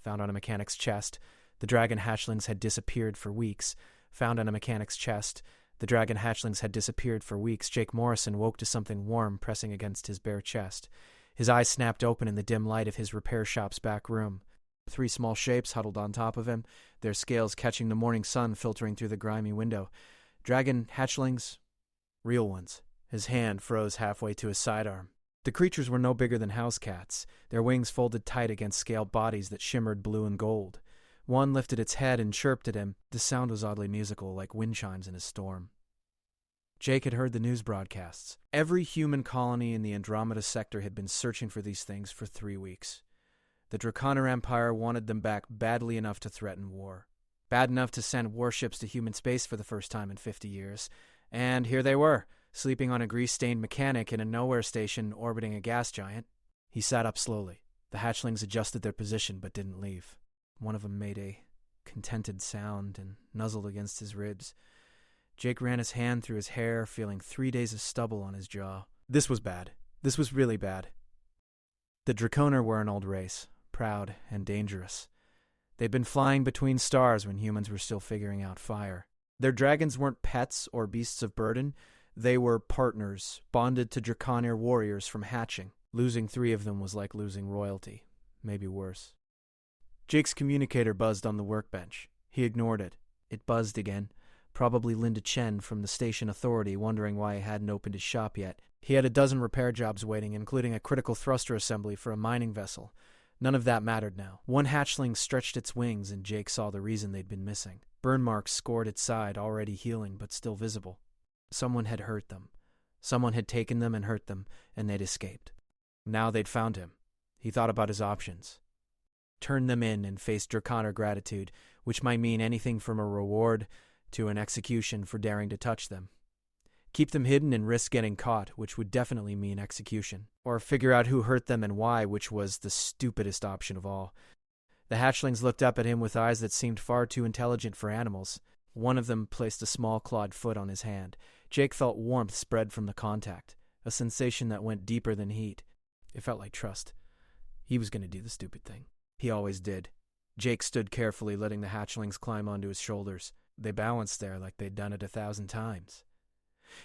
found on a mechanic's chest. The dragon hatchlings had disappeared for weeks. Found on a mechanic's chest. The dragon hatchlings had disappeared for weeks. Jake Morrison woke to something warm pressing against his bare chest. His eyes snapped open in the dim light of his repair shop's back room. 3 small shapes huddled on top of him, their scales catching the morning sun filtering through the grimy window. Dragon hatchlings, real ones. His hand froze halfway to his sidearm. The creatures were no bigger than house cats, their wings folded tight against scaled bodies that shimmered blue and gold. One lifted its head and chirped at him. The sound was oddly musical, like wind chimes in a storm. Jake had heard the news broadcasts. Every human colony in the Andromeda sector had been searching for these things for 3 weeks. The Draconer Empire wanted them back badly enough to threaten war. Bad enough to send warships to human space for the first time in 50 years. And here they were, sleeping on a grease-stained mechanic in a nowhere station orbiting a gas giant. He sat up slowly. The hatchlings adjusted their position but didn't leave. One of them made a contented sound and nuzzled against his ribs. Jake ran his hand through his hair, feeling 3 days of stubble on his jaw. This was bad. This was really bad. The Draconer were an old race, proud and dangerous. They'd been flying between stars when humans were still figuring out fire. Their dragons weren't pets or beasts of burden. They were partners, bonded to Draconer warriors from hatching. Losing 3 of them was like losing royalty, maybe worse. Jake's communicator buzzed on the workbench. He ignored it. It buzzed again. Probably Linda Chen from the station authority, wondering why he hadn't opened his shop yet. He had a dozen repair jobs waiting, including a critical thruster assembly for a mining vessel. None of that mattered now. One hatchling stretched its wings, and Jake saw the reason they'd been missing. Burn marks scored its side, already healing, but still visible. Someone had hurt them. Someone had taken them and hurt them, and they'd escaped. Now they'd found him. He thought about his options. Turn them in and face Draconer gratitude, which might mean anything from a reward to an execution for daring to touch them. Keep them hidden and risk getting caught, which would definitely mean execution. Or figure out who hurt them and why, which was the stupidest option of all. The hatchlings looked up at him with eyes that seemed far too intelligent for animals. One of them placed a small clawed foot on his hand. Jake felt warmth spread from the contact, a sensation that went deeper than heat. It felt like trust. He was going to do the stupid thing. He always did. Jake stood carefully, letting the hatchlings climb onto his shoulders. They balanced there like they'd done it 1,000 times.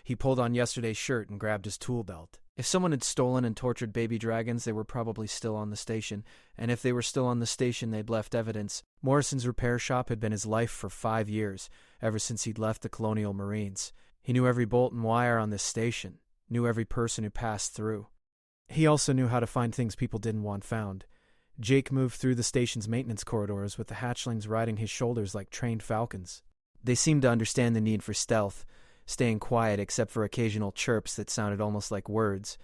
He pulled on yesterday's shirt and grabbed his tool belt. If someone had stolen and tortured baby dragons, they were probably still on the station, and if they were still on the station, they'd left evidence. Morrison's repair shop had been his life for 5 years, ever since he'd left the Colonial Marines. He knew every bolt and wire on this station, knew every person who passed through. He also knew how to find things people didn't want found. Jake moved through the station's maintenance corridors with the hatchlings riding his shoulders like trained falcons. They seemed to understand the need for stealth, staying quiet except for occasional chirps that sounded almost like words.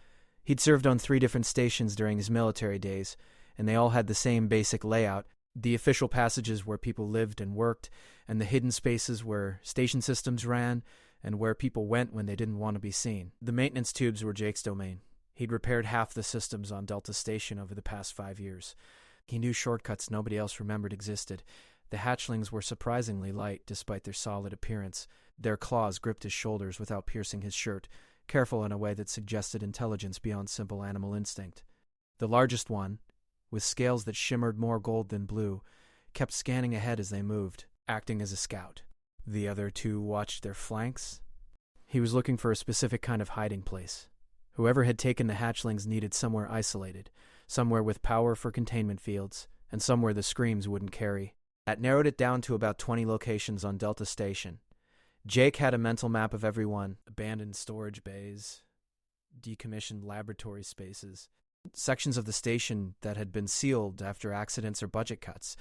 He'd served on 3 different stations during his military days, and they all had the same basic layout: the official passages where people lived and worked, and the hidden spaces where station systems ran, and where people went when they didn't want to be seen. The maintenance tubes were Jake's domain. He'd repaired half the systems on Delta Station over the past 5 years. He knew shortcuts nobody else remembered existed. The hatchlings were surprisingly light, despite their solid appearance. Their claws gripped his shoulders without piercing his shirt, careful in a way that suggested intelligence beyond simple animal instinct. The largest one, with scales that shimmered more gold than blue, kept scanning ahead as they moved, acting as a scout. The other 2 watched their flanks. He was looking for a specific kind of hiding place. Whoever had taken the hatchlings needed somewhere isolated, somewhere with power for containment fields, and somewhere the screams wouldn't carry. That narrowed it down to about 20 locations on Delta Station. Jake had a mental map of every one: abandoned storage bays, decommissioned laboratory spaces, sections of the station that had been sealed after accidents or budget cuts,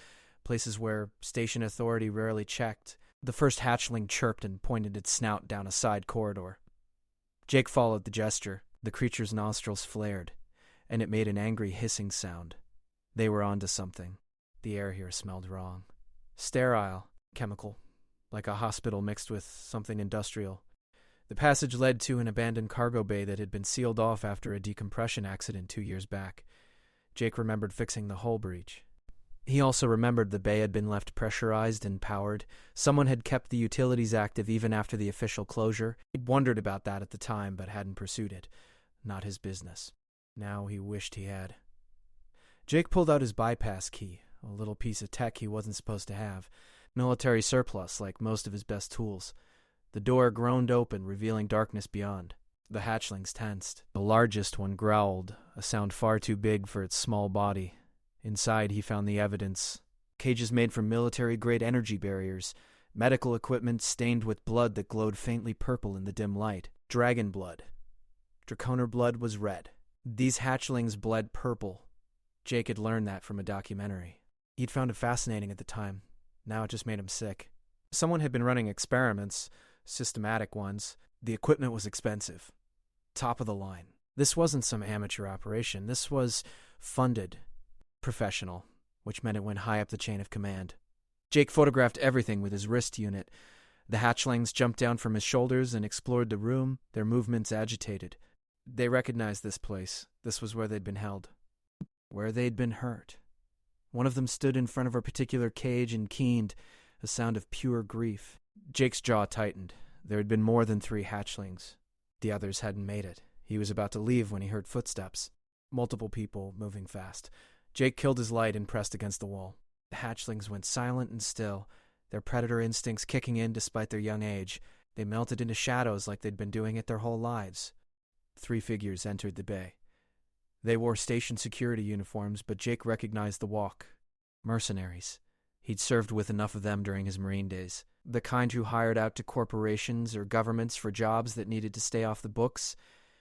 places where station authority rarely checked. The first hatchling chirped and pointed its snout down a side corridor. Jake followed the gesture. The creature's nostrils flared, and it made an angry hissing sound. They were onto something. The air here smelled wrong. Sterile, chemical, like a hospital mixed with something industrial. The passage led to an abandoned cargo bay that had been sealed off after a decompression accident 2 years back. Jake remembered fixing the hull breach. He also remembered the bay had been left pressurized and powered. Someone had kept the utilities active even after the official closure. He'd wondered about that at the time, but hadn't pursued it. Not his business. Now he wished he had. Jake pulled out his bypass key, a little piece of tech he wasn't supposed to have. Military surplus, like most of his best tools. The door groaned open, revealing darkness beyond. The hatchlings tensed. The largest one growled, a sound far too big for its small body. Inside, he found the evidence. Cages made from military-grade energy barriers. Medical equipment stained with blood that glowed faintly purple in the dim light. Dragon blood. Draconer blood was red. These hatchlings bled purple. Jake had learned that from a documentary. He'd found it fascinating at the time. Now it just made him sick. Someone had been running experiments, systematic ones. The equipment was expensive. Top of the line. This wasn't some amateur operation. This was funded. Professional, which meant it went high up the chain of command. Jake photographed everything with his wrist unit. The hatchlings jumped down from his shoulders and explored the room, their movements agitated. They recognized this place. This was where they'd been held. Where they'd been hurt. One of them stood in front of a particular cage and keened, a sound of pure grief. Jake's jaw tightened. There had been more than 3 hatchlings. The others hadn't made it. He was about to leave when he heard footsteps. Multiple people moving fast. Jake killed his light and pressed against the wall. The hatchlings went silent and still, their predator instincts kicking in despite their young age. They melted into shadows like they'd been doing it their whole lives. 3 figures entered the bay. They wore station security uniforms, but Jake recognized the walk. Mercenaries. He'd served with enough of them during his Marine days. The kind who hired out to corporations or governments for jobs that needed to stay off the books.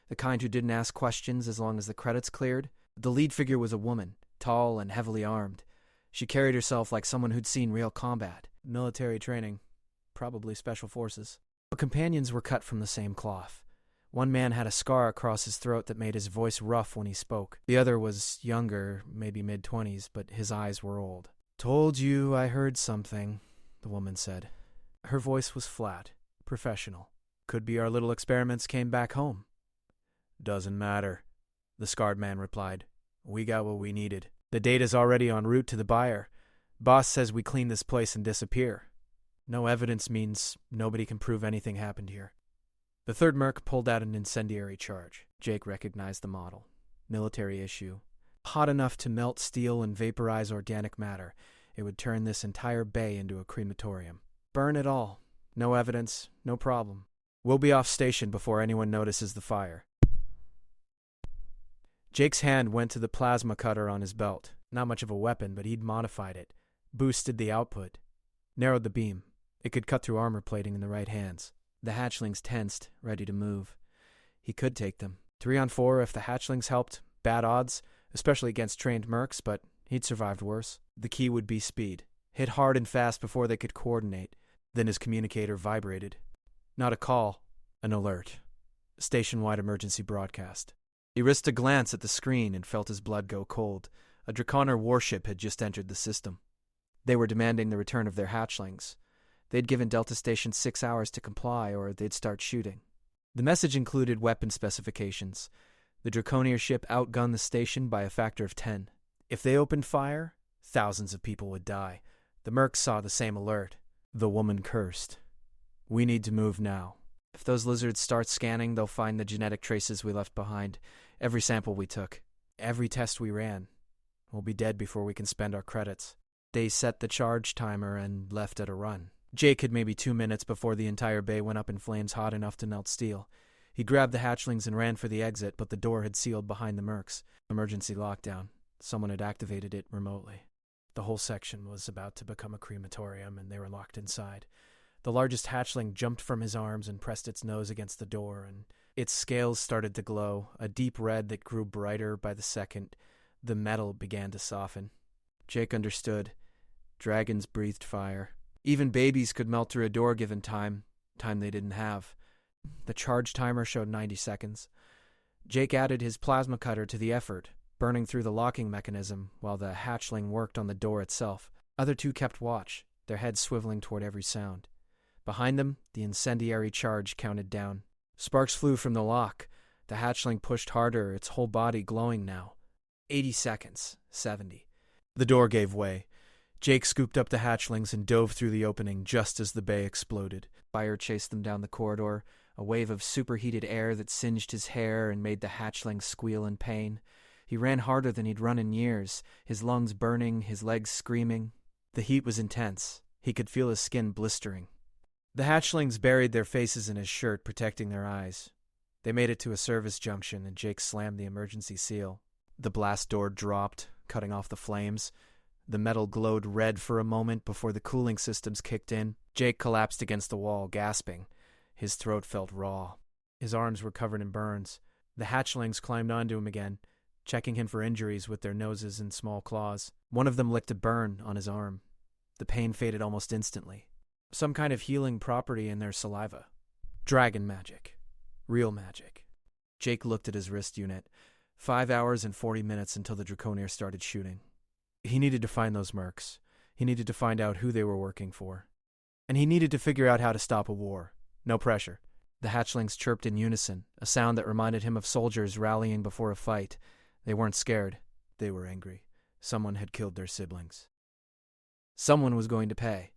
The kind who didn't ask questions as long as the credits cleared. The lead figure was a woman, tall and heavily armed. She carried herself like someone who'd seen real combat. Military training. Probably special forces. But companions were cut from the same cloth. One man had a scar across his throat that made his voice rough when he spoke. The other was younger, maybe mid-20s, but his eyes were old. "Told you I heard something," the woman said. Her voice was flat, professional. "Could be our little experiments came back home." "Doesn't matter," the scarred man replied. "We got what we needed. The data's already en route to the buyer. Boss says we clean this place and disappear. No evidence means nobody can prove anything happened here." The third merc pulled out an incendiary charge. Jake recognized the model. Military issue. Hot enough to melt steel and vaporize organic matter. It would turn this entire bay into a crematorium. Burn it all. No evidence, no problem. We'll be off station before anyone notices the fire. Jake's hand went to the plasma cutter on his belt. Not much of a weapon, but he'd modified it. Boosted the output. Narrowed the beam. It could cut through armor plating in the right hands. The hatchlings tensed, ready to move. He could take them. 3 on 4 if the hatchlings helped. Bad odds, especially against trained mercs, but he'd survived worse. The key would be speed. Hit hard and fast before they could coordinate. Then his communicator vibrated. Not a call, an alert. Station-wide emergency broadcast. He risked a glance at the screen and felt his blood go cold. A Draconer warship had just entered the system. They were demanding the return of their hatchlings. They'd given Delta Station 6 hours to comply, or they'd start shooting. The message included weapon specifications. The Draconier ship outgunned the station by a factor of 10. If they opened fire, thousands of people would die. The mercs saw the same alert. The woman cursed. "We need to move now. If those lizards start scanning, they'll find the genetic traces we left behind. Every sample we took. Every test we ran. We'll be dead before we can spend our credits." They set the charge timer and left at a run. Jake had maybe 2 minutes before the entire bay went up in flames hot enough to melt steel. He grabbed the hatchlings and ran for the exit, but the door had sealed behind the mercs. Emergency lockdown. Someone had activated it remotely. The whole section was about to become a crematorium, and they were locked inside. The largest hatchling jumped from his arms and pressed its nose against the door, and its scales started to glow, a deep red that grew brighter by the second. The metal began to soften. Jake understood. Dragons breathed fire. Even babies could melt through a door given time they didn't have. The charge timer showed 90 seconds. Jake added his plasma cutter to the effort, burning through the locking mechanism while the hatchling worked on the door itself. Other 2 kept watch, their heads swiveling toward every sound. Behind them, the incendiary charge counted down. Sparks flew from the lock. The hatchling pushed harder, its whole body glowing now. 80 seconds. 70. The door gave way. Jake scooped up the hatchlings and dove through the opening just as the bay exploded. Fire chased them down the corridor, a wave of superheated air that singed his hair and made the hatchlings squeal in pain. He ran harder than he'd run in years, his lungs burning, his legs screaming. The heat was intense. He could feel his skin blistering. The hatchlings buried their faces in his shirt, protecting their eyes. They made it to a service junction, and Jake slammed the emergency seal. The blast door dropped, cutting off the flames. The metal glowed red for a moment before the cooling systems kicked in. Jake collapsed against the wall, gasping. His throat felt raw. His arms were covered in burns. The hatchlings climbed onto him again, checking him for injuries with their noses and small claws. One of them licked a burn on his arm. The pain faded almost instantly. Some kind of healing property in their saliva. Dragon magic. Real magic. Jake looked at his wrist unit. 5 hours and 40 minutes until the Draconier started shooting. He needed to find those mercs. He needed to find out who they were working for. And he needed to figure out how to stop a war. No pressure. The hatchlings chirped in unison, a sound that reminded him of soldiers rallying before a fight. They weren't scared. They were angry. Someone had killed their siblings. Someone was going to pay.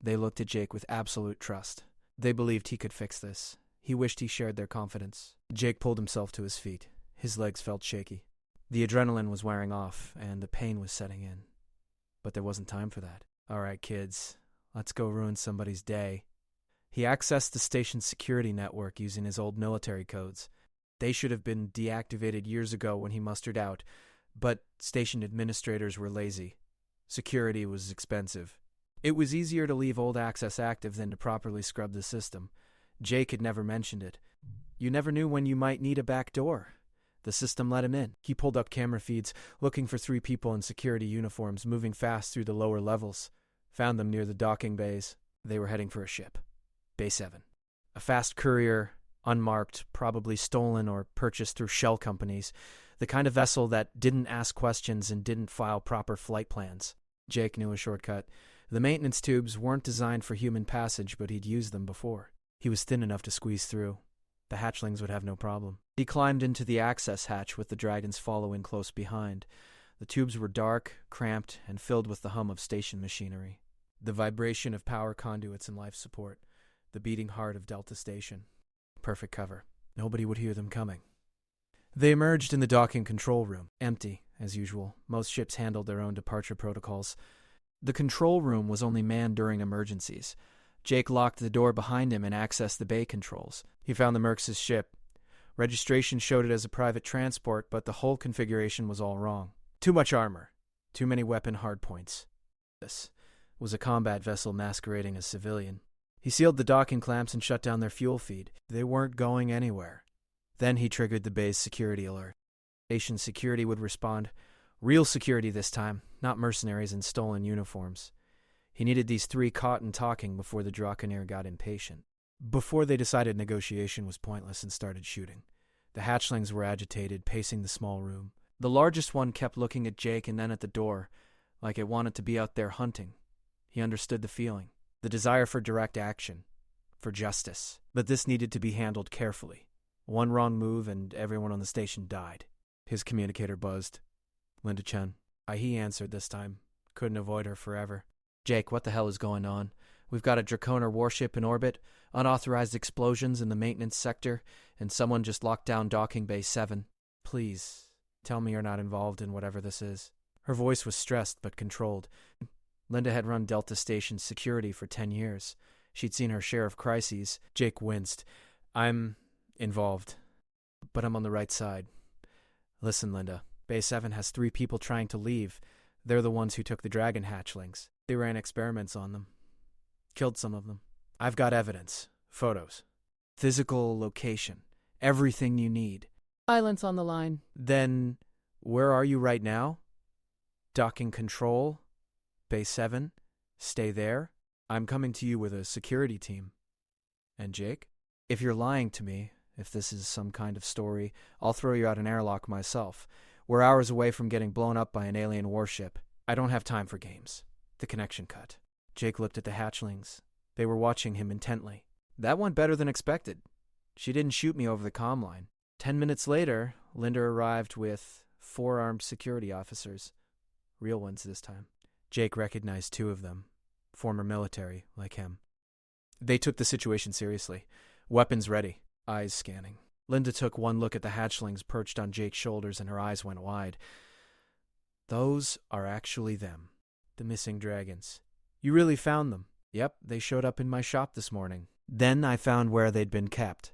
They looked at Jake with absolute trust. They believed he could fix this. He wished he shared their confidence. Jake pulled himself to his feet. His legs felt shaky. The adrenaline was wearing off, and the pain was setting in. But there wasn't time for that. All right, kids, let's go ruin somebody's day. He accessed the station's security network using his old military codes. They should have been deactivated years ago when he mustered out, but station administrators were lazy. Security was expensive. It was easier to leave old access active than to properly scrub the system. Jake had never mentioned it. You never knew when you might need a back door. The system let him in. He pulled up camera feeds, looking for 3 people in security uniforms moving fast through the lower levels. Found them near the docking bays. They were heading for a ship. Bay 7. A fast courier, unmarked, probably stolen or purchased through shell companies. The kind of vessel that didn't ask questions and didn't file proper flight plans. Jake knew a shortcut. The maintenance tubes weren't designed for human passage, but he'd used them before. He was thin enough to squeeze through. The hatchlings would have no problem. He climbed into the access hatch with the dragons following close behind. The tubes were dark, cramped, and filled with the hum of station machinery. The vibration of power conduits and life support. The beating heart of Delta Station. Perfect cover. Nobody would hear them coming. They emerged in the docking control room. Empty, as usual. Most ships handled their own departure protocols. The control room was only manned during emergencies. Jake locked the door behind him and accessed the bay controls. He found the Mercs' ship. Registration showed it as a private transport, but the hull configuration was all wrong. Too much armor. Too many weapon hardpoints. This was a combat vessel masquerading as civilian. He sealed the docking clamps and shut down their fuel feed. They weren't going anywhere. Then he triggered the bay's security alert. Station security would respond. Real security this time, not mercenaries in stolen uniforms. He needed these 3 caught in talking before the Draconier got impatient. Before they decided negotiation was pointless and started shooting. The hatchlings were agitated, pacing the small room. The largest one kept looking at Jake and then at the door, like it wanted to be out there hunting. He understood the feeling, the desire for direct action, for justice. But this needed to be handled carefully. One wrong move and everyone on the station died. His communicator buzzed. Linda Chen. He answered this time. Couldn't avoid her forever. Jake, what the hell is going on? We've got a Draconer warship in orbit, unauthorized explosions in the maintenance sector, and someone just locked down docking bay 7. Please, tell me you're not involved in whatever this is. Her voice was stressed but controlled. Linda had run Delta Station's security for 10 years. She'd seen her share of crises. Jake winced. I'm involved, but I'm on the right side. Listen, Linda, Bay 7 has 3 people trying to leave. They're the ones who took the dragon hatchlings. They ran experiments on them. Killed some of them. I've got evidence. Photos. Physical location. Everything you need. Silence on the line. Then, where are you right now? Docking control. Bay 7. Stay there. I'm coming to you with a security team. And Jake? If you're lying to me, if this is some kind of story, I'll throw you out an airlock myself. We're hours away from getting blown up by an alien warship. I don't have time for games. The connection cut. Jake looked at the hatchlings. They were watching him intently. That went better than expected. She didn't shoot me over the comm line. 10 minutes later, Linda arrived with 4 armed security officers. Real ones this time. Jake recognized 2 of them. Former military, like him. They took the situation seriously. Weapons ready. Eyes scanning. Linda took one look at the hatchlings perched on Jake's shoulders and her eyes went wide. Those are actually them. The missing dragons. You really found them? Yep, they showed up in my shop this morning. Then I found where they'd been kept.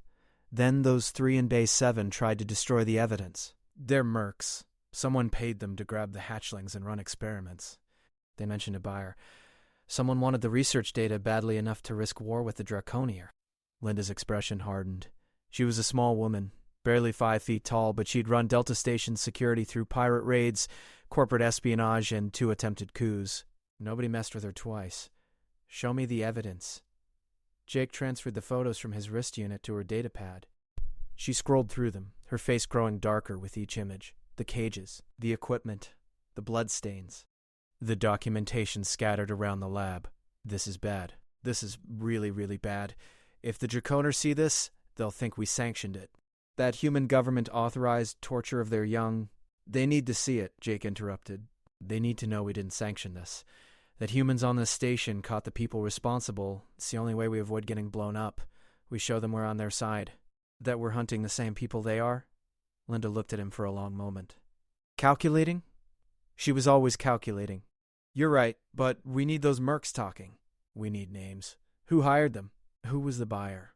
Then those 3 in Base 7 tried to destroy the evidence. They're mercs. Someone paid them to grab the hatchlings and run experiments. They mentioned a buyer. Someone wanted the research data badly enough to risk war with the Draconier. Linda's expression hardened. She was a small woman, barely 5 feet tall, but she'd run Delta Station's security through pirate raids, corporate espionage, and 2 attempted coups. Nobody messed with her twice. Show me the evidence. Jake transferred the photos from his wrist unit to her datapad. She scrolled through them, her face growing darker with each image. The cages, the equipment, the bloodstains. The documentation scattered around the lab. This is bad. This is really, really bad. If the Draconers see this, they'll think we sanctioned it. That human government authorized torture of their young. They need to see it, Jake interrupted. They need to know we didn't sanction this. That humans on this station caught the people responsible. It's the only way we avoid getting blown up. We show them we're on their side. That we're hunting the same people they are? Linda looked at him for a long moment. Calculating? She was always calculating. You're right, but we need those mercs talking. We need names. Who hired them? Who was the buyer?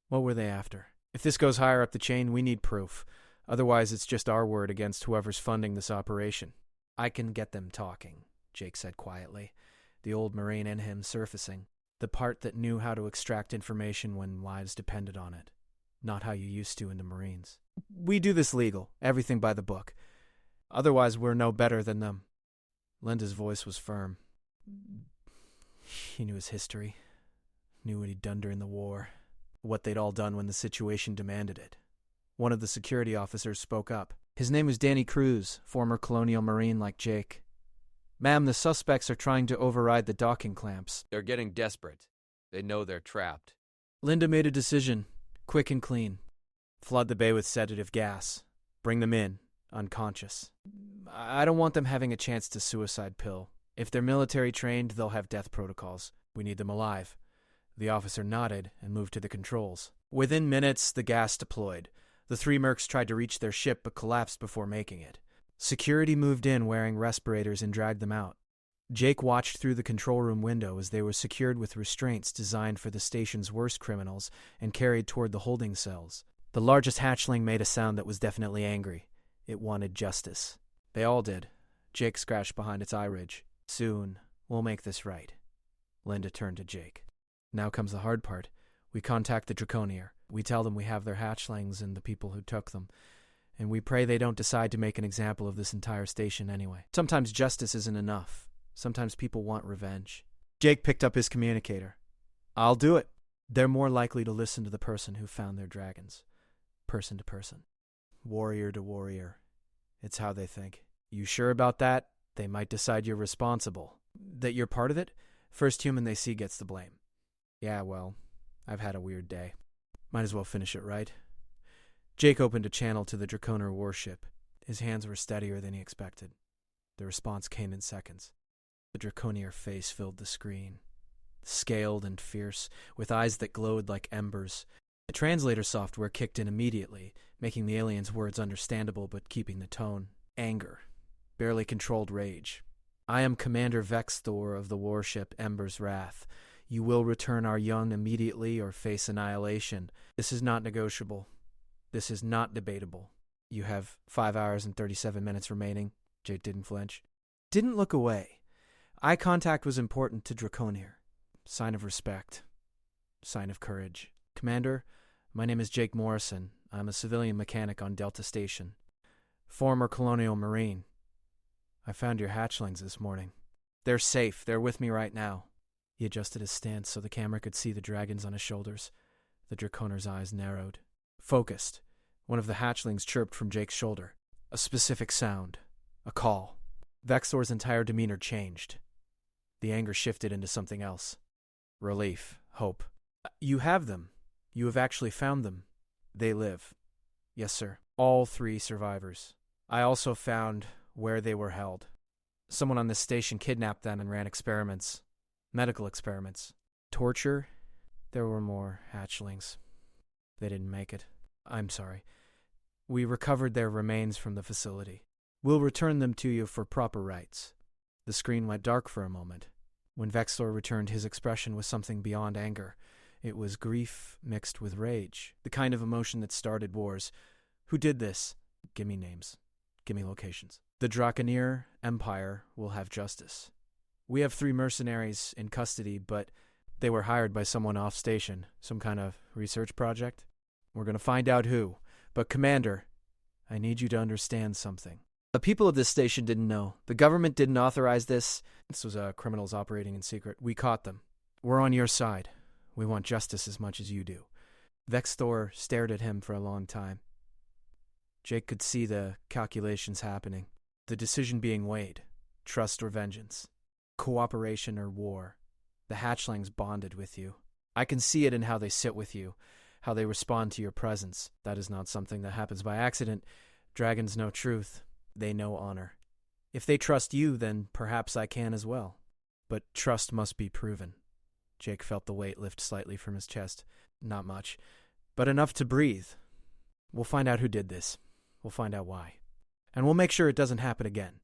What were they after? If this goes higher up the chain, we need proof. Otherwise, it's just our word against whoever's funding this operation. I can get them talking, Jake said quietly, the old Marine in him surfacing, the part that knew how to extract information when lives depended on it. Not how you used to in the Marines. We do this legal, everything by the book. Otherwise, we're no better than them. Linda's voice was firm. He knew his history, knew what he'd done during the war, what they'd all done when the situation demanded it. One of the security officers spoke up. His name was Danny Cruz, former colonial Marine like Jake. Ma'am, the suspects are trying to override the docking clamps. They're getting desperate. They know they're trapped. Linda made a decision, quick and clean. Flood the bay with sedative gas. Bring them in, unconscious. I don't want them having a chance to suicide pill. If they're military trained, they'll have death protocols. We need them alive. The officer nodded and moved to the controls. Within minutes, the gas deployed. The 3 mercs tried to reach their ship but collapsed before making it. Security moved in wearing respirators and dragged them out. Jake watched through the control room window as they were secured with restraints designed for the station's worst criminals and carried toward the holding cells. The largest hatchling made a sound that was definitely angry. It wanted justice. They all did. Jake scratched behind its eye ridge. Soon, we'll make this right. Linda turned to Jake. Now comes the hard part. We contact the Draconier. We tell them we have their hatchlings and the people who took them. And we pray they don't decide to make an example of this entire station anyway. Sometimes justice isn't enough. Sometimes people want revenge. Jake picked up his communicator. I'll do it. They're more likely to listen to the person who found their dragons. Person to person. Warrior to warrior. It's how they think. You sure about that? They might decide you're responsible. That you're part of it? First human they see gets the blame. Yeah, well, I've had a weird day. Might as well finish it right. Jake opened a channel to the Draconer warship. His hands were steadier than he expected. The response came in seconds. The Draconier face filled the screen. Scaled and fierce, with eyes that glowed like embers. The translator software kicked in immediately, making the alien's words understandable but keeping the tone. Anger. Barely controlled rage. I am Commander Vexthor of the warship Ember's Wrath. You will return our young immediately or face annihilation. This is not negotiable. This is not debatable. You have 5 hours and 37 minutes remaining. Jake didn't flinch. Didn't look away. Eye contact was important to Draconier. Sign of respect. Sign of courage. Commander, my name is Jake Morrison. I'm a civilian mechanic on Delta Station. Former colonial Marine. I found your hatchlings this morning. They're safe. They're with me right now. He adjusted his stance so the camera could see the dragons on his shoulders. The Draconer's eyes narrowed. Focused. One of the hatchlings chirped from Jake's shoulder. A specific sound. A call. Vexor's entire demeanor changed. The anger shifted into something else. Relief. Hope. You have them. You have actually found them. They live. Yes, sir. All 3 survivors. I also found where they were held. Someone on this station kidnapped them and ran experiments. Medical experiments. Torture? There were more hatchlings. They didn't make it. I'm sorry. We recovered their remains from the facility. We'll return them to you for proper rites. The screen went dark for a moment. When Vexor returned, his expression was something beyond anger. It was grief mixed with rage, the kind of emotion that started wars. Who did this? Give me names. Give me locations. The Draconeer Empire will have justice. We have 3 mercenaries in custody, but they were hired by someone off station. Some kind of research project? We're going to find out who. But Commander, I need you to understand something. The people of this station didn't know. The government didn't authorize this. This was criminals operating in secret. We caught them. We're on your side. We want justice as much as you do. Vexor stared at him for a long time. Jake could see the calculations happening. The decision being weighed. Trust or vengeance. Cooperation or war. The hatchlings bonded with you. I can see it in how they sit with you, how they respond to your presence. That is not something that happens by accident. Dragons know truth. They know honor. If they trust you, then perhaps I can as well. But trust must be proven. Jake felt the weight lift slightly from his chest. Not much, but enough to breathe. We'll find out who did this. We'll find out why. And we'll make sure it doesn't happen again.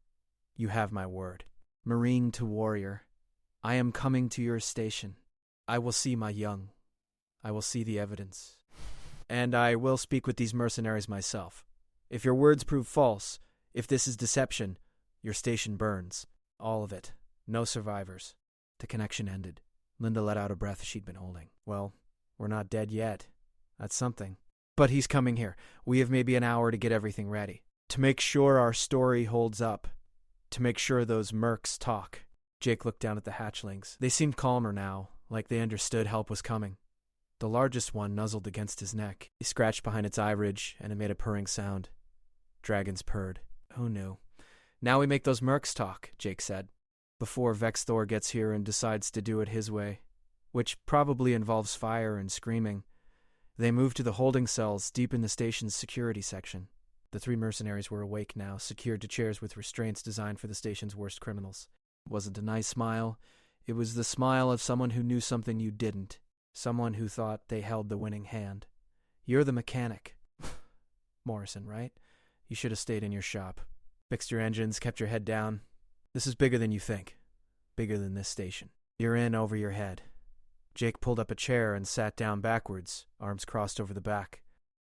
You have my word. Marine to warrior, I am coming to your station. I will see my young. I will see the evidence. And I will speak with these mercenaries myself. If your words prove false, if this is deception, your station burns. All of it. No survivors. The connection ended. Linda let out a breath she'd been holding. Well, we're not dead yet. That's something. But he's coming here. We have maybe an hour to get everything ready. To make sure our story holds up. To make sure those mercs talk. Jake looked down at the hatchlings. They seemed calmer now, like they understood help was coming. The largest one nuzzled against his neck. He scratched behind its eye ridge, and it made a purring sound. Dragons purred. Who knew? Now we make those mercs talk, Jake said. Before Vexor gets here and decides to do it his way, which probably involves fire and screaming. They moved to the holding cells deep in the station's security section. The 3 mercenaries were awake now, secured to chairs with restraints designed for the station's worst criminals. It wasn't a nice smile. It was the smile of someone who knew something you didn't. Someone who thought they held the winning hand. You're the mechanic. Morrison, right? You should have stayed in your shop. Fixed your engines, kept your head down. This is bigger than you think. Bigger than this station. You're in over your head. Jake pulled up a chair and sat down backwards, arms crossed over the back.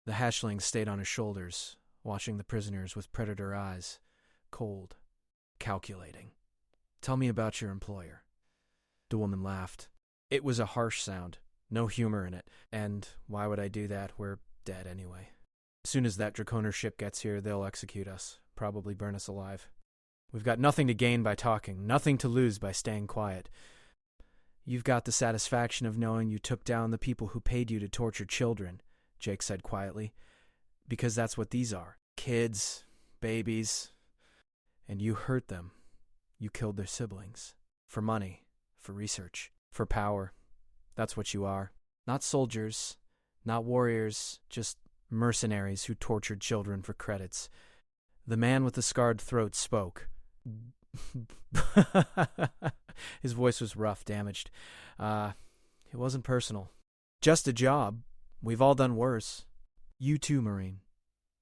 The hatchling stayed on his shoulders, watching the prisoners with predator eyes. Cold. Calculating. Tell me about your employer. The woman laughed. It was a harsh sound. No humor in it. And why would I do that? We're dead anyway. As soon as that Draconer ship gets here, they'll execute us. Probably burn us alive. We've got nothing to gain by talking, nothing to lose by staying quiet. You've got the satisfaction of knowing you took down the people who paid you to torture children, Jake said quietly. Because that's what these are. Kids, babies. And you hurt them. You killed their siblings. For money, for research, for power. That's what you are. Not soldiers, not warriors, just mercenaries who tortured children for credits. The man with the scarred throat spoke. His voice was rough, damaged. It wasn't personal. Just a job. We've all done worse. You too, Marine.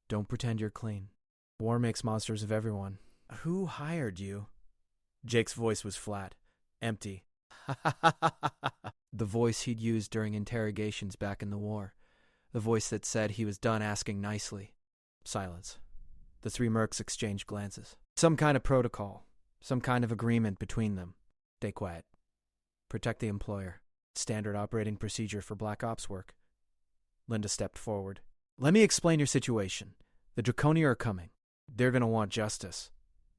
Don't pretend you're clean. War makes monsters of everyone. Who hired you? Jake's voice was flat, empty. The voice he'd used during interrogations back in the war. The voice that said he was done asking nicely. Silence. The 3 mercs exchanged glances. Some kind of protocol. Some kind of agreement between them. Stay quiet. Protect the employer. Standard operating procedure for Black Ops work. Linda stepped forward. Let me explain your situation. The Draconia are coming. They're going to want justice.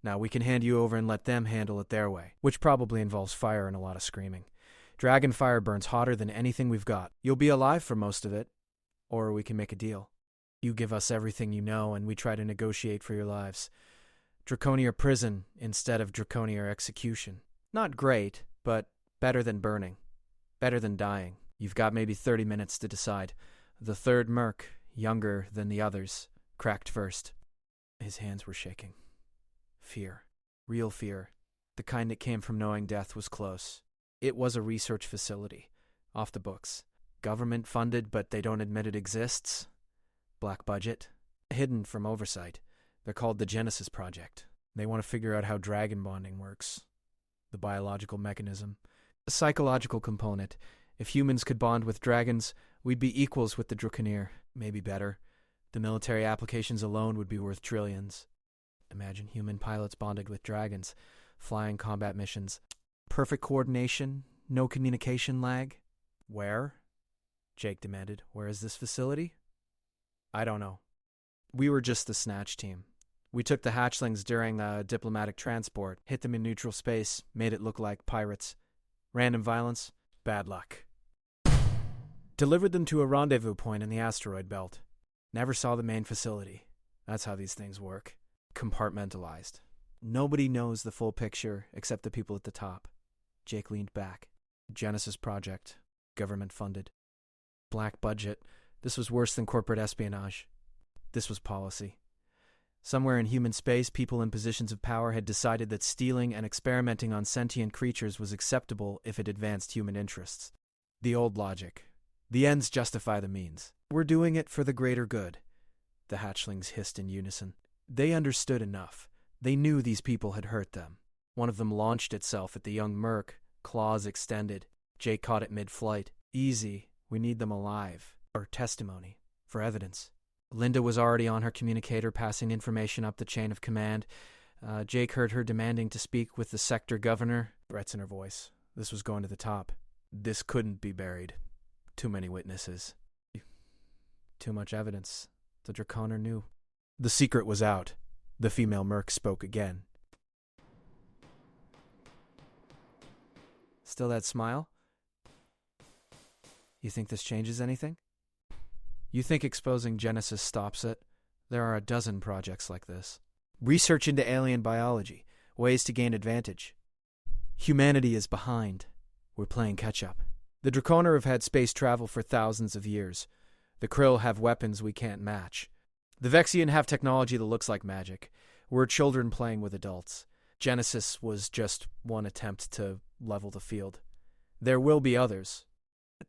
Now we can hand you over and let them handle it their way, which probably involves fire and a lot of screaming. Dragon fire burns hotter than anything we've got. You'll be alive for most of it. Or we can make a deal. You give us everything you know, and we try to negotiate for your lives. Draconia prison instead of Draconia execution. Not great, but better than burning. Better than dying. You've got maybe 30 minutes to decide. The 3rd merc, younger than the others, cracked first. His hands were shaking. Fear. Real fear. The kind that came from knowing death was close. It was a research facility. Off the books. Government funded, but they don't admit it exists. Black budget. Hidden from oversight. They're called the Genesis Project. They want to figure out how dragon bonding works. The biological mechanism. A psychological component. If humans could bond with dragons, we'd be equals with the Draconeer. Maybe better. The military applications alone would be worth trillions. Imagine human pilots bonded with dragons. Flying combat missions. Perfect coordination. No communication lag. Where? Jake demanded. Where is this facility? I don't know. We were just the snatch team. We took the hatchlings during the diplomatic transport, hit them in neutral space, made it look like pirates. Random violence, bad luck. Delivered them to a rendezvous point in the asteroid belt. Never saw the main facility. That's how these things work. Compartmentalized. Nobody knows the full picture except the people at the top. Jake leaned back. Genesis Project. Government funded. Black budget. This was worse than corporate espionage. This was policy. Somewhere in human space, people in positions of power had decided that stealing and experimenting on sentient creatures was acceptable if it advanced human interests. The old logic. The ends justify the means. We're doing it for the greater good. The hatchlings hissed in unison. They understood enough. They knew these people had hurt them. One of them launched itself at the young merc, claws extended. Jake caught it mid-flight. Easy. We need them alive. Or testimony. For evidence. Linda was already on her communicator passing information up the chain of command. Jake heard her demanding to speak with the sector governor. Threats in her voice. This was going to the top. This couldn't be buried. Too many witnesses. Too much evidence. The Draconer knew. The secret was out. The female merc spoke again. Still that smile? You think this changes anything? You think exposing Genesis stops it? There are a dozen projects like this. Research into alien biology, ways to gain advantage. Humanity is behind. We're playing catch-up. The Draconer have had space travel for thousands of years. The Krill have weapons we can't match. The Vexian have technology that looks like magic. We're children playing with adults. Genesis was just one attempt to level the field. There will be others.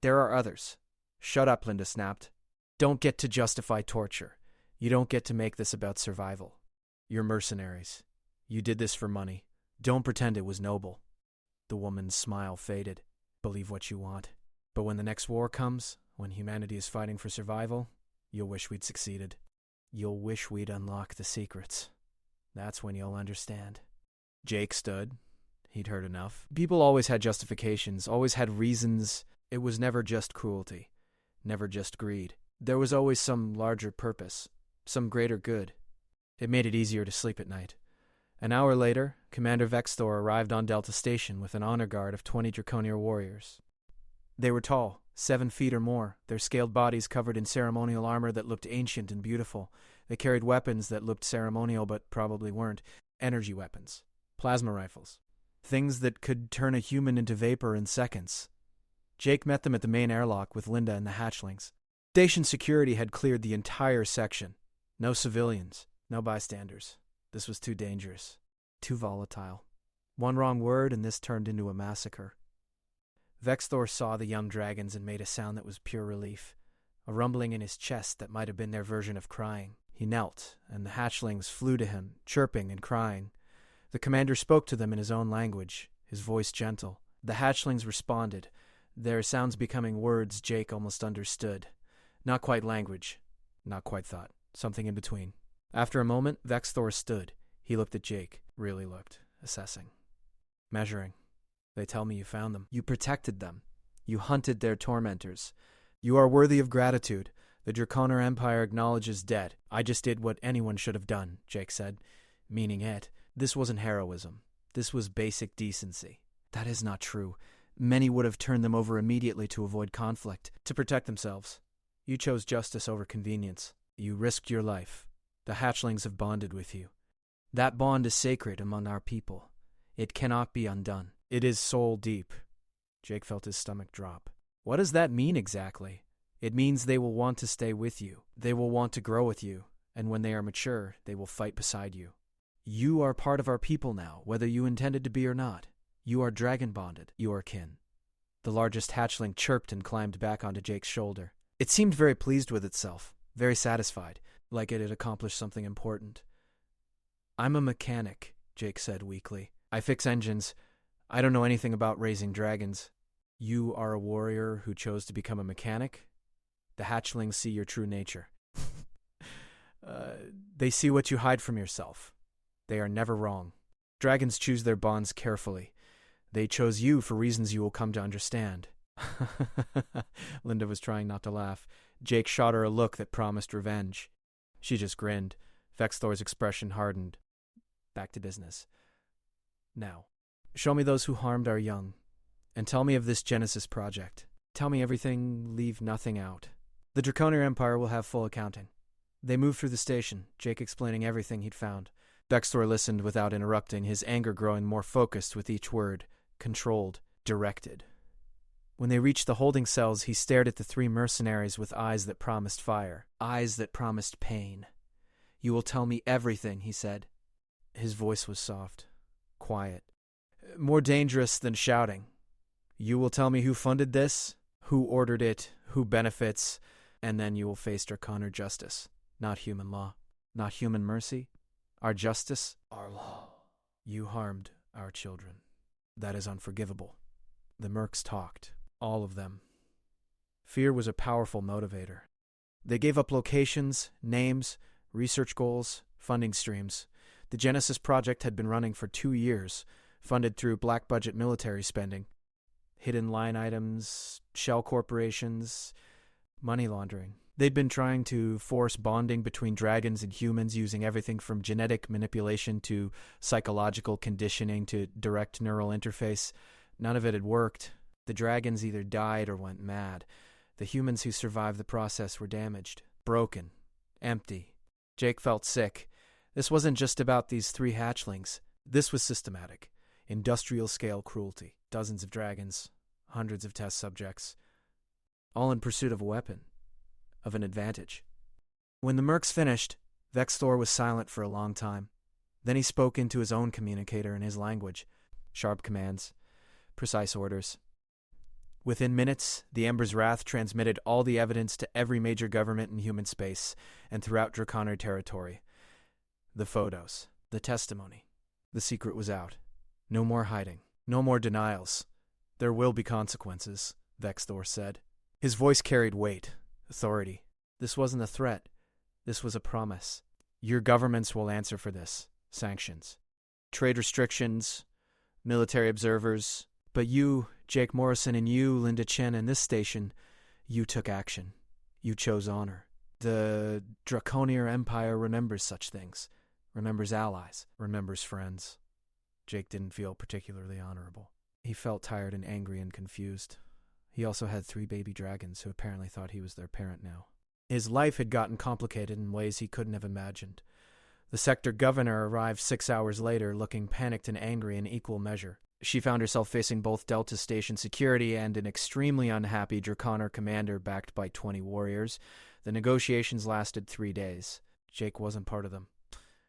There are others. Shut up, Linda snapped. Don't get to justify torture. You don't get to make this about survival. You're mercenaries. You did this for money. Don't pretend it was noble. The woman's smile faded. Believe what you want. But when the next war comes, when humanity is fighting for survival, you'll wish we'd succeeded. You'll wish we'd unlocked the secrets. That's when you'll understand. Jake stood. He'd heard enough. People always had justifications, always had reasons. It was never just cruelty. Never just greed. There was always some larger purpose, some greater good. It made it easier to sleep at night. An hour later, Commander Vexthor arrived on Delta Station with an honor guard of 20 Draconeer warriors. They were tall, 7 feet or more, their scaled bodies covered in ceremonial armor that looked ancient and beautiful. They carried weapons that looked ceremonial but probably weren't. Energy weapons. Plasma rifles. Things that could turn a human into vapor in seconds. Jake met them at the main airlock with Linda and the hatchlings. Station security had cleared the entire section. No civilians, no bystanders. This was too dangerous, too volatile. One wrong word and this turned into a massacre. Vexthor saw the young dragons and made a sound that was pure relief, a rumbling in his chest that might have been their version of crying. He knelt, and the hatchlings flew to him, chirping and crying. The commander spoke to them in his own language, his voice gentle. The hatchlings responded, their sounds becoming words Jake almost understood. Not quite language, not quite thought, something in between. After a moment, Vexthor stood. He looked at Jake, really looked, assessing. Measuring. They tell me you found them. You protected them. You hunted their tormentors. You are worthy of gratitude. The Draconer Empire acknowledges debt. I just did what anyone should have done, Jake said, meaning it. This wasn't heroism. This was basic decency. That is not true. Many would have turned them over immediately to avoid conflict, to protect themselves. You chose justice over convenience. You risked your life. The hatchlings have bonded with you. That bond is sacred among our people. It cannot be undone. It is soul deep. Jake felt his stomach drop. What does that mean exactly? It means they will want to stay with you. They will want to grow with you. And when they are mature, they will fight beside you. You are part of our people now, whether you intended to be or not. You are dragon bonded. You are kin. The largest hatchling chirped and climbed back onto Jake's shoulder. It seemed very pleased with itself, very satisfied, like it had accomplished something important. "I'm a mechanic," Jake said weakly. "I fix engines. I don't know anything about raising dragons." "You are a warrior who chose to become a mechanic? The hatchlings see your true nature." They see what you hide from yourself. They are never wrong. Dragons choose their bonds carefully. They chose you for reasons you will come to understand." Linda was trying not to laugh. Jake shot her a look that promised revenge. She just grinned. Vexthor's expression hardened. "Back to business. Now, show me those who harmed our young, and tell me of this Genesis project. Tell me everything, leave nothing out. The Draconier Empire will have full accounting." They moved through the station, Jake explaining everything he'd found. Vexthor listened without interrupting, his anger growing more focused with each word, controlled, directed. When they reached the holding cells, he stared at the three mercenaries with eyes that promised fire, eyes that promised pain. "You will tell me everything," he said. His voice was soft, quiet, more dangerous than shouting. "You will tell me who funded this, who ordered it, who benefits, and then you will face Draconer justice. Not human law, not human mercy. Our justice, our law. You harmed our children. That is unforgivable." The mercs talked, all of them. Fear was a powerful motivator. They gave up locations, names, research goals, funding streams. The Genesis project had been running for 2 years, funded through black-budget military spending. Hidden line items, shell corporations, money laundering. They'd been trying to force bonding between dragons and humans using everything from genetic manipulation to psychological conditioning to direct neural interface. None of it had worked. The dragons either died or went mad. The humans who survived the process were damaged, broken, empty. Jake felt sick. This wasn't just about these 3 hatchlings. This was systematic, industrial-scale cruelty. Dozens of dragons, hundreds of test subjects, all in pursuit of a weapon, of an advantage. When the mercs finished, Vexthor was silent for a long time. Then he spoke into his own communicator in his language. Sharp commands, precise orders. Within minutes, the Ember's Wrath transmitted all the evidence to every major government in human space and throughout Draconer territory. The photos, the testimony. The secret was out. No more hiding. No more denials. There will be consequences, Vexthor said. His voice carried weight, authority. This wasn't a threat. This was a promise. Your governments will answer for this. Sanctions. Trade restrictions. Military observers. But you, Jake Morrison, and you, Linda Chen, and this station, you took action. You chose honor. The Draconier Empire remembers such things. Remembers allies. Remembers friends. Jake didn't feel particularly honorable. He felt tired and angry and confused. He also had 3 baby dragons who apparently thought he was their parent now. His life had gotten complicated in ways he couldn't have imagined. The sector governor arrived 6 hours later, looking panicked and angry in equal measure. She found herself facing both Delta Station security and an extremely unhappy Draconer commander backed by 20 warriors. The negotiations lasted 3 days. Jake wasn't part of them.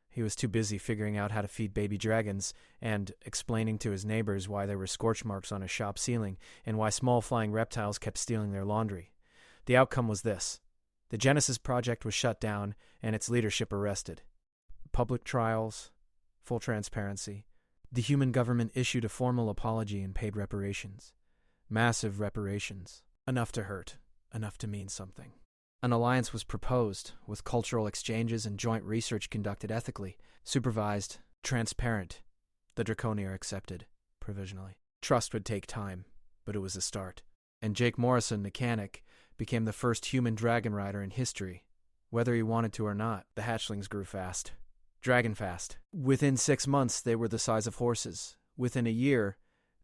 He was too busy figuring out how to feed baby dragons and explaining to his neighbors why there were scorch marks on his shop ceiling and why small flying reptiles kept stealing their laundry. The outcome was this. The Genesis project was shut down and its leadership arrested. Public trials, full transparency. The human government issued a formal apology and paid reparations. Massive reparations. Enough to hurt. Enough to mean something. An alliance was proposed, with cultural exchanges and joint research conducted ethically, supervised, transparent. The Draconier accepted, provisionally. Trust would take time, but it was a start. And Jake Morrison, mechanic, became the first human dragon rider in history. Whether he wanted to or not, the hatchlings grew fast. Dragon fast. Within 6 months, they were the size of horses. Within a year,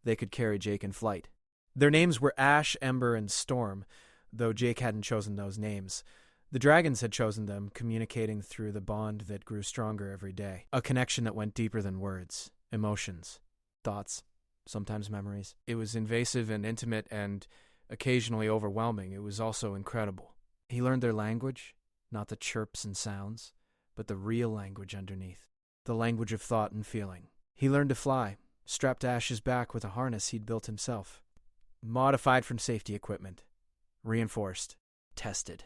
they could carry Jake in flight. Their names were Ash, Ember, and Storm, though Jake hadn't chosen those names. The dragons had chosen them, communicating through the bond that grew stronger every day. A connection that went deeper than words. Emotions. Thoughts. Sometimes memories. It was invasive and intimate and occasionally overwhelming. It was also incredible. He learned their language, not the chirps and sounds, but the real language underneath. The language of thought and feeling. He learned to fly, strapped to Ash's back with a harness he'd built himself. Modified from safety equipment. Reinforced. Tested.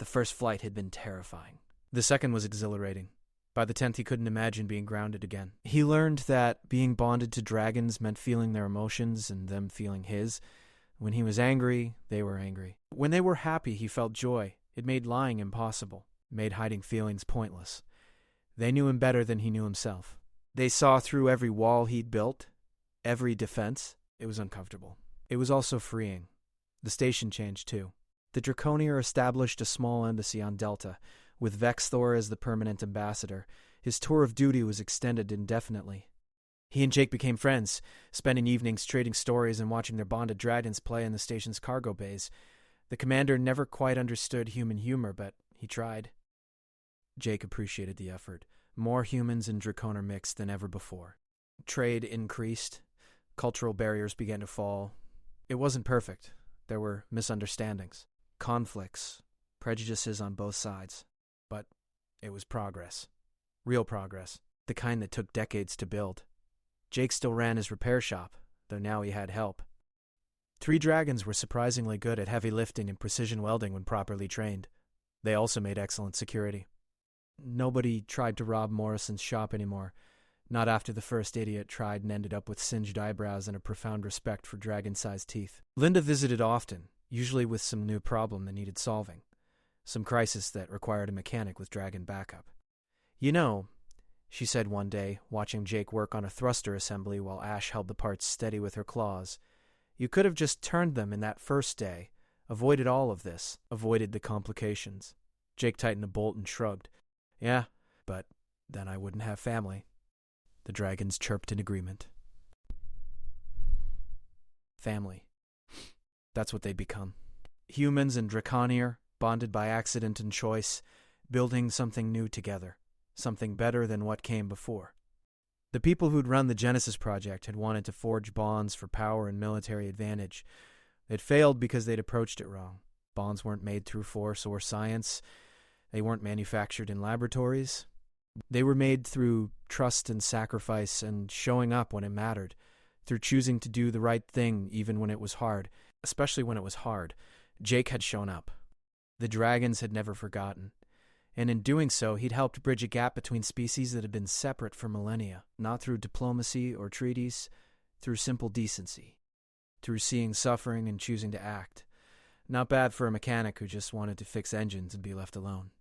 The first flight had been terrifying. The second was exhilarating. By the 10th, he couldn't imagine being grounded again. He learned that being bonded to dragons meant feeling their emotions and them feeling his. When he was angry, they were angry. When they were happy, he felt joy. It made lying impossible, made hiding feelings pointless. They knew him better than he knew himself. They saw through every wall he'd built, every defense. It was uncomfortable. It was also freeing. The station changed, too. The Draconier established a small embassy on Delta, with Vexthor as the permanent ambassador. His tour of duty was extended indefinitely. He and Jake became friends, spending evenings trading stories and watching their bonded dragons play in the station's cargo bays. The commander never quite understood human humor, but he tried. Jake appreciated the effort. More humans and Draconer mixed than ever before. Trade increased. Cultural barriers began to fall. It wasn't perfect. There were misunderstandings, conflicts, prejudices on both sides. But it was progress. Real progress. The kind that took decades to build. Jake still ran his repair shop, though now he had help. 3 dragons were surprisingly good at heavy lifting and precision welding when properly trained. They also made excellent security. Nobody tried to rob Morrison's shop anymore, not after the first idiot tried and ended up with singed eyebrows and a profound respect for dragon-sized teeth. Linda visited often, usually with some new problem that needed solving. Some crisis that required a mechanic with dragon backup. "You know," she said one day, watching Jake work on a thruster assembly while Ash held the parts steady with her claws, "you could have just turned them in that first day, avoided all of this, avoided the complications." Jake tightened a bolt and shrugged. "Yeah, but then I wouldn't have family." The dragons chirped in agreement. Family. That's what they'd become. Humans and Draconier, bonded by accident and choice, building something new together, something better than what came before. The people who'd run the Genesis Project had wanted to forge bonds for power and military advantage. They'd failed because they'd approached it wrong. Bonds weren't made through force or science. They weren't manufactured in laboratories. They were made through trust and sacrifice and showing up when it mattered, through choosing to do the right thing even when it was hard, especially when it was hard. Jake had shown up. The dragons had never forgotten, and in doing so, he'd helped bridge a gap between species that had been separate for millennia, not through diplomacy or treaties, through simple decency, through seeing suffering and choosing to act. Not bad for a mechanic who just wanted to fix engines and be left alone.